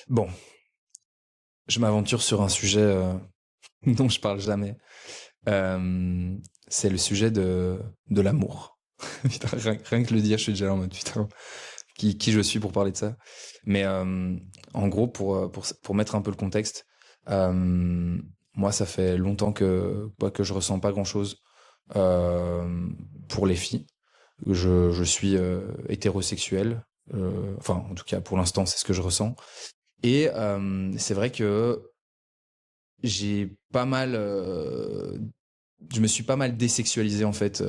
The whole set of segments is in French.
Bon, je m'aventure sur un sujet dont je parle jamais. Euh, c'est le sujet de l'amour. Putain, rien que le dire, je suis déjà là en mode putain, qui je suis pour parler de ça. Mais en gros, pour mettre un peu le contexte, euh, moi, ça fait longtemps que je ressens pas grand-chose euh, pour les filles. Je suis hétérosexuel. Enfin, en tout cas, pour l'instant, c'est ce que je ressens. Et c'est vrai que j'ai pas mal, je me suis pas mal désexualisé en fait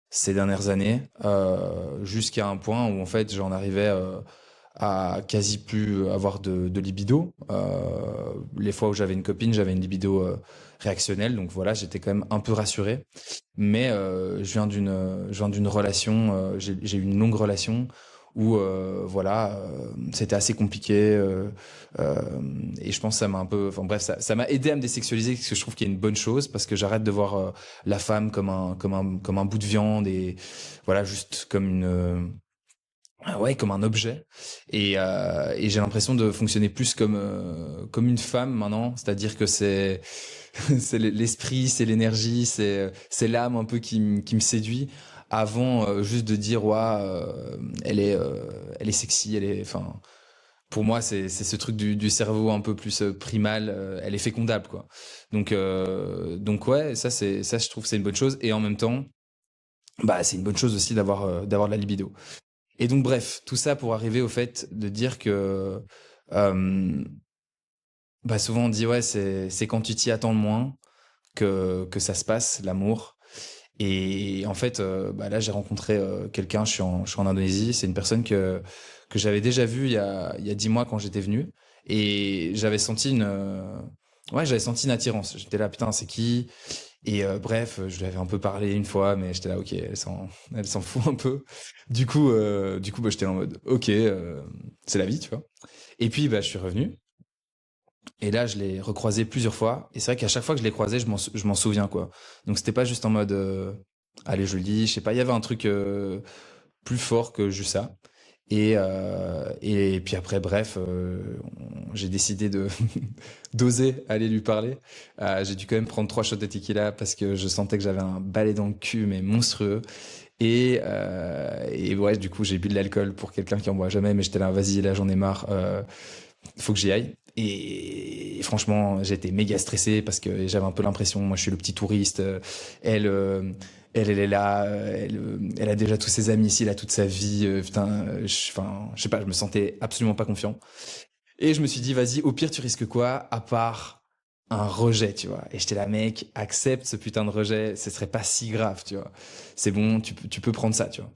ces dernières années, jusqu'à un point où en fait j'en arrivais à quasi plus avoir de libido. Les fois où j'avais une copine, j'avais une libido réactionnelle, donc voilà, j'étais quand même un peu rassuré. Mais je viens d'une relation, j'ai eu une longue relation où voilà, c'était assez compliqué. Euh, et je pense que ça m'a un peu, enfin bref, ça m'a aidé à me désexualiser, ce que je trouve qu'il y a une bonne chose, parce que j'arrête de voir la femme comme un bout de viande et voilà, juste comme une, ouais, comme un objet. Et j'ai l'impression de fonctionner plus comme une femme maintenant, c'est-à-dire que c'est c'est l'esprit, c'est l'énergie, c'est l'âme un peu qui me séduit avant juste de dire ouais, elle est sexy, elle est, enfin pour moi, c'est ce truc du cerveau un peu plus primal, elle est fécondable, quoi. Donc ouais, ça, je trouve que c'est une bonne chose. Et en même temps, bah, c'est une bonne chose aussi d'avoir de la libido. Et donc, bref, tout ça pour arriver au fait de dire que, euh, bah, souvent on dit, ouais, c'est quand tu t'y attends le moins que ça se passe, l'amour. Et en fait, bah là, j'ai rencontré quelqu'un, je suis en Indonésie, c'est une personne que j'avais déjà vue il y a 10 mois quand j'étais venu. Et j'avais senti une attirance. J'étais là, putain, c'est qui? Et bref, je lui avais un peu parlé une fois, mais j'étais là, ok, elle s'en fout un peu. Du coup, bah, j'étais en mode, ok, c'est la vie, tu vois. Et puis, bah, je suis revenu. Et là, je l'ai recroisé plusieurs fois. Et c'est vrai qu'à chaque fois que je l'ai croisé, je m'en souviens, quoi. Donc, c'était pas juste en mode, allez, je le dis, je sais pas, il y avait un truc plus fort que juste ça. Et puis après, bref, j'ai décidé de d'oser aller lui parler. J'ai dû quand même prendre 3 shots de tequila parce que je sentais que j'avais un balai dans le cul, mais monstrueux. Et ouais, du coup, j'ai bu de l'alcool pour quelqu'un qui en boit jamais, mais j'étais là, vas-y, là, j'en ai marre. Faut que j'y aille. Et franchement, j'étais méga stressé parce que j'avais un peu l'impression, moi je suis le petit touriste, elle, elle est là, elle a déjà tous ses amis ici, elle a toute sa vie, putain, enfin, je sais pas, je me sentais absolument pas confiant. Et je me suis dit, vas-y, au pire, tu risques quoi, à part un rejet, tu vois. Et j'étais là, mec, accepte ce putain de rejet, ce serait pas si grave, tu vois. C'est bon, tu peux prendre ça, tu vois.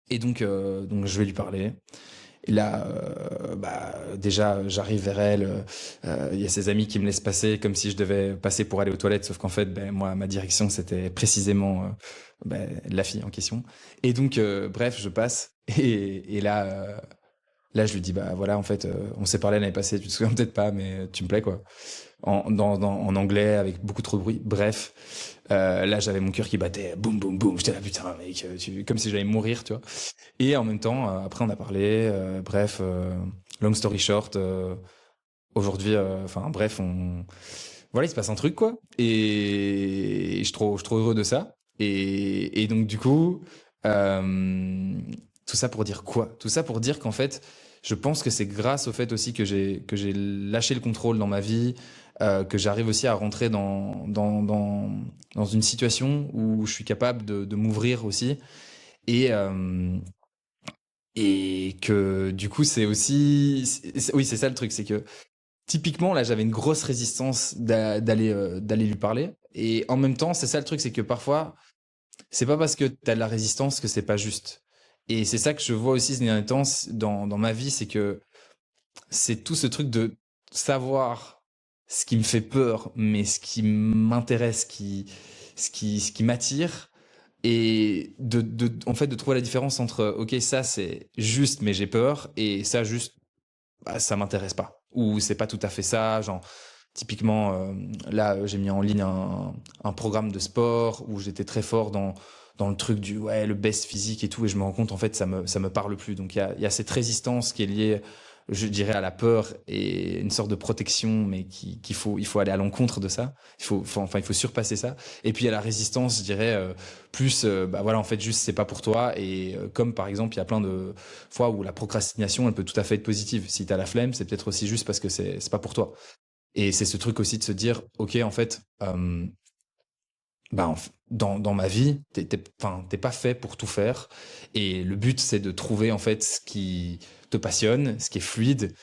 Et donc je vais lui parler. Et là, bah, déjà, j'arrive vers elle. Il y a ses amis qui me laissent passer comme si je devais passer pour aller aux toilettes. Sauf qu'en fait, ben, moi, ma direction, c'était précisément ben, la fille en question. Et donc, bref, je passe. Et là, là, je lui dis, bah voilà, en fait, on s'est parlé l'année passée. Tu te souviens peut-être pas, mais tu me plais, quoi. En anglais, avec beaucoup trop de bruit. Bref, là, j'avais mon cœur qui battait. Boum, boum, boum. J'étais là, putain, mec, comme si j'allais mourir, tu vois. Et en même temps, après, on a parlé. Bref, long story short, aujourd'hui, enfin, bref, voilà, il se passe un truc, quoi. Et je suis trop heureux de ça. Et donc, du coup, euh, tout ça pour dire quoi? Tout ça pour dire qu'en fait, je pense que c'est grâce au fait aussi que j'ai lâché le contrôle dans ma vie, que j'arrive aussi à rentrer dans une situation où je suis capable de m'ouvrir aussi. Et, euh, et que du coup, c'est aussi, oui, c'est ça le truc, c'est que typiquement là, j'avais une grosse résistance d'aller lui parler. Et en même temps, c'est ça le truc, c'est que parfois, c'est pas parce que t'as de la résistance que c'est pas juste. Et c'est ça que je vois aussi ces derniers temps dans ma vie, c'est que c'est tout ce truc de savoir ce qui me fait peur, mais ce qui m'intéresse, ce qui m'attire, et en fait, de trouver la différence entre, ok, ça c'est juste, mais j'ai peur, et ça juste, bah, ça m'intéresse pas. Ou c'est pas tout à fait ça, genre, typiquement, là, j'ai mis en ligne un programme de sport où j'étais très fort dans le truc ouais, le best physique et tout, et je me rends compte, en fait, ça me parle plus. Donc, il y a cette résistance qui est liée, je dirais, à la peur et une sorte de protection, mais il faut aller à l'encontre de ça. Enfin, il faut surpasser ça. Et puis il y a la résistance, je dirais, plus, bah voilà, en fait, juste c'est pas pour toi. Et comme par exemple, il y a plein de fois où la procrastination, elle peut tout à fait être positive. Si t'as la flemme, c'est peut-être aussi juste parce que c'est pas pour toi. Et c'est ce truc aussi de se dire, ok, en fait, bah, dans ma vie, enfin, t'es pas fait pour tout faire. Et le but, c'est de trouver en fait ce qui te passionne, ce qui est fluide,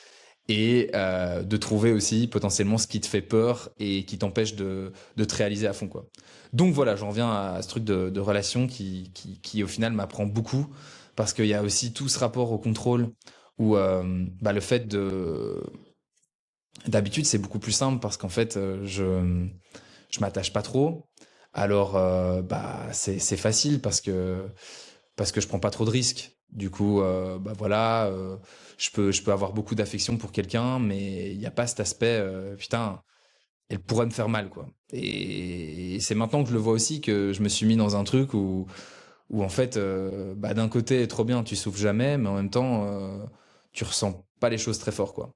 et de trouver aussi potentiellement ce qui te fait peur et qui t'empêche de te réaliser à fond, quoi. Donc voilà, j'en reviens à ce truc de relation qui au final m'apprend beaucoup parce qu'il y a aussi tout ce rapport au contrôle où bah, le fait de d'habitude c'est beaucoup plus simple parce qu'en fait je m'attache pas trop. Alors bah c'est facile parce que je prends pas trop de risques. Du coup, bah voilà, je peux avoir beaucoup d'affection pour quelqu'un, mais il n'y a pas cet aspect, putain, elle pourrait me faire mal, quoi. Et c'est maintenant que je le vois aussi que je me suis mis dans un truc où en fait, bah d'un côté, trop bien, tu souffres jamais, mais en même temps, tu ressens pas les choses très fort, quoi.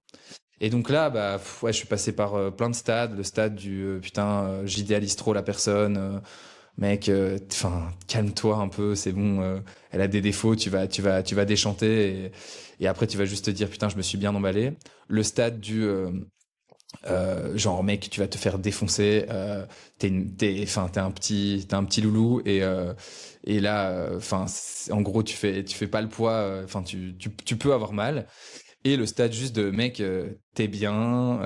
Et donc là, bah, ouais, je suis passé par plein de stades. Le stade du putain, j'idéalise trop la personne. Mec, enfin, calme-toi un peu, c'est bon. Elle a des défauts, tu vas déchanter et après tu vas juste te dire putain, je me suis bien emballé. Le stade du genre mec, tu vas te faire défoncer. Enfin, t'es un petit loulou et là, enfin, en gros, tu fais pas le poids. Enfin, tu peux avoir mal. Et le stade juste de mec, t'es bien,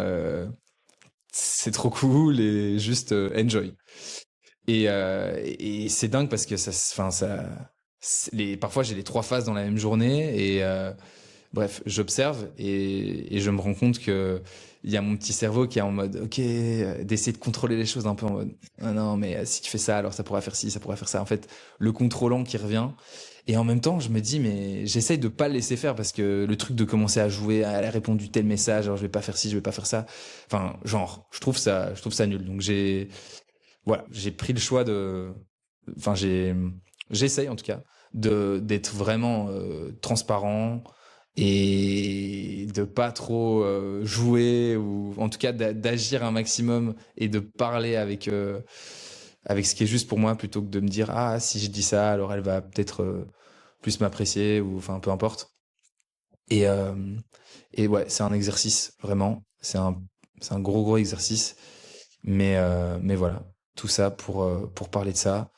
c'est trop cool et juste enjoy. Et c'est dingue parce que enfin parfois j'ai les trois phases dans la même journée et bref, j'observe et je me rends compte que il y a mon petit cerveau qui est en mode ok, d'essayer de contrôler les choses un peu en mode ah non mais si tu fais ça alors ça pourrait faire ci, ça pourrait faire ça. En fait, le contrôlant qui revient. Et en même temps, je me dis, mais j'essaye de pas le laisser faire parce que le truc de commencer à jouer, elle a répondu tel message, alors je vais pas faire ci, je vais pas faire ça. Enfin, genre, je trouve ça nul. Donc voilà, j'ai pris le choix de, enfin j'essaye en tout cas d'être vraiment transparent et de pas trop jouer ou en tout cas d'agir un maximum et de parler avec ce qui est juste pour moi plutôt que de me dire ah si je dis ça alors elle va peut-être plus m'apprécier ou enfin peu importe et euh, et ouais c'est un exercice vraiment c'est un gros exercice mais voilà tout ça pour parler de ça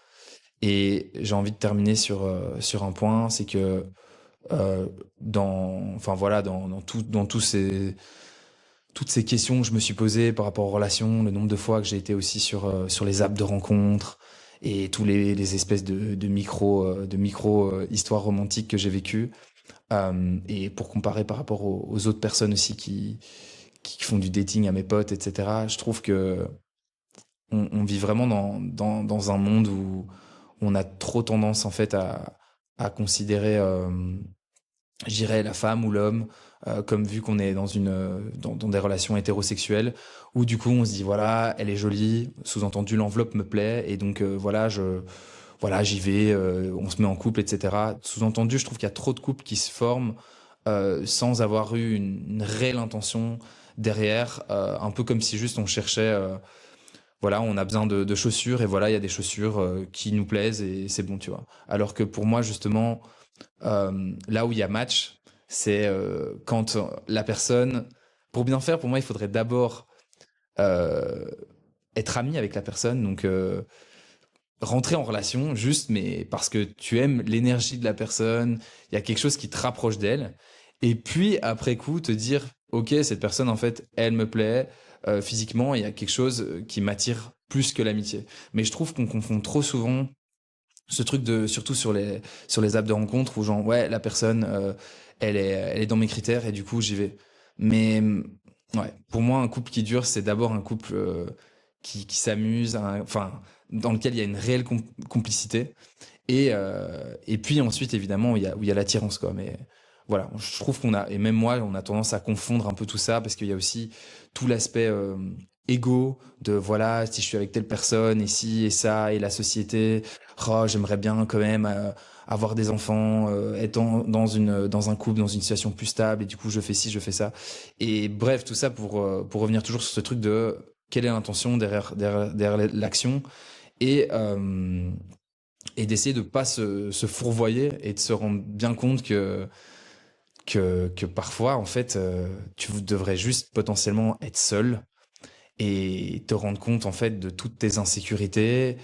et j'ai envie de terminer sur un point c'est que enfin voilà dans tous ces toutes ces questions que je me suis posées par rapport aux relations, le nombre de fois que j'ai été aussi sur les apps de rencontres et tous les espèces de micro histoires romantiques que j'ai vécues. Et pour comparer par rapport aux autres personnes aussi qui font du dating à mes potes, etc., je trouve que on vit vraiment dans un monde où on a trop tendance en fait à considérer je dirais la femme ou l'homme comme vu qu'on est dans des relations hétérosexuelles où du coup on se dit voilà elle est jolie sous-entendu l'enveloppe me plaît et donc voilà j'y vais on se met en couple etc sous-entendu je trouve qu'il y a trop de couples qui se forment sans avoir eu une réelle intention derrière un peu comme si juste on cherchait voilà on a besoin de chaussures et voilà il y a des chaussures qui nous plaisent et c'est bon tu vois alors que pour moi justement là où il y a match, c'est quand la personne, pour bien faire, pour moi, il faudrait d'abord euh, être ami avec la personne, donc rentrer en relation juste, mais parce que tu aimes l'énergie de la personne, il y a quelque chose qui te rapproche d'elle, et puis après coup te dire, ok, cette personne en fait, elle me plaît physiquement, il y a quelque chose qui m'attire plus que l'amitié. Mais je trouve qu'on confond trop souvent ce truc de surtout sur les apps de rencontre où genre ouais la personne elle est dans mes critères et du coup j'y vais mais ouais pour moi un couple qui dure c'est d'abord un couple qui s'amuse enfin dans lequel il y a une réelle complicité et puis ensuite évidemment où il y a l'attirance quoi mais voilà je trouve qu'on a et même moi on a tendance à confondre un peu tout ça parce qu'il y a aussi tout l'aspect ego de voilà, si je suis avec telle personne et si et ça et la société, oh, j'aimerais bien quand même avoir des enfants, être dans un couple, dans une situation plus stable et du coup je fais ci, je fais ça. Et bref, tout ça pour revenir toujours sur ce truc de quelle est l'intention derrière l'action et et d'essayer de pas se fourvoyer et de se rendre bien compte que parfois en fait tu devrais juste potentiellement être seul et te rendre compte en fait de toutes tes insécurités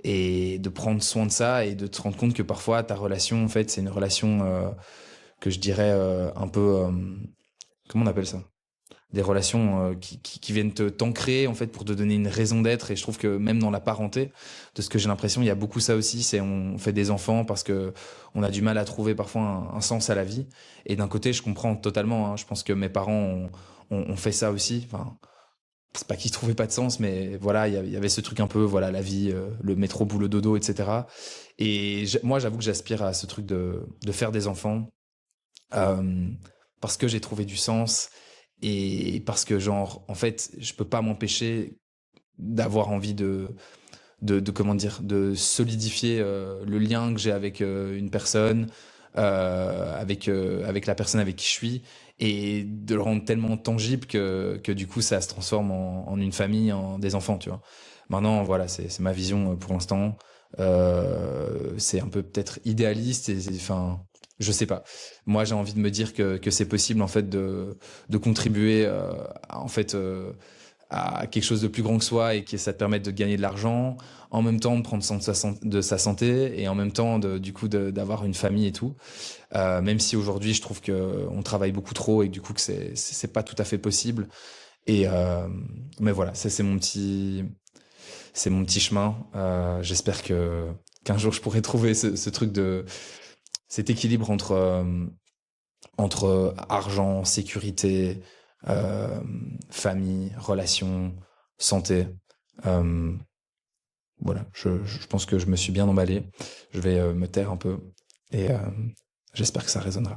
et de prendre soin de ça et de te rendre compte que parfois ta relation en fait c'est une relation que je dirais un peu comment on appelle ça, des relations qui viennent te t'ancrer en fait pour te donner une raison d'être. Et je trouve que même dans la parenté, de ce que j'ai l'impression, il y a beaucoup ça aussi, c'est on fait des enfants parce que on a du mal à trouver parfois un sens à la vie. Et d'un côté je comprends totalement, hein. Je pense que mes parents ont fait ça aussi, enfin c'est pas qu'ils trouvaient pas de sens, mais voilà, il y avait ce truc un peu, voilà, la vie, le métro, boulot, dodo, etc. Et moi, j'avoue que j'aspire à ce truc de faire des enfants euh, parce que j'ai trouvé du sens et parce que, genre, en fait, je peux pas m'empêcher d'avoir envie de comment dire, de solidifier le lien que j'ai avec une personne, avec la personne avec qui je suis, et de le rendre tellement tangible que du coup ça se transforme en une famille, en des enfants, tu vois. Maintenant, voilà, c'est ma vision pour l'instant. C'est un peu peut-être idéaliste, enfin, je sais pas. Moi, j'ai envie de me dire que c'est possible en fait de contribuer en fait à quelque chose de plus grand que soi et que ça te permette de gagner de l'argent, en même temps de prendre soin de sa santé et en même temps du coup d'avoir une famille et tout. Même si aujourd'hui je trouve que on travaille beaucoup trop et du coup que c'est pas tout à fait possible. Et mais voilà, ça c'est mon petit chemin. J'espère que qu'un jour je pourrai trouver ce truc de cet équilibre entre argent, sécurité, euh, famille, relations, santé. Euh, voilà, je pense que je me suis bien emballé. Je vais me taire un peu et j'espère que ça résonnera.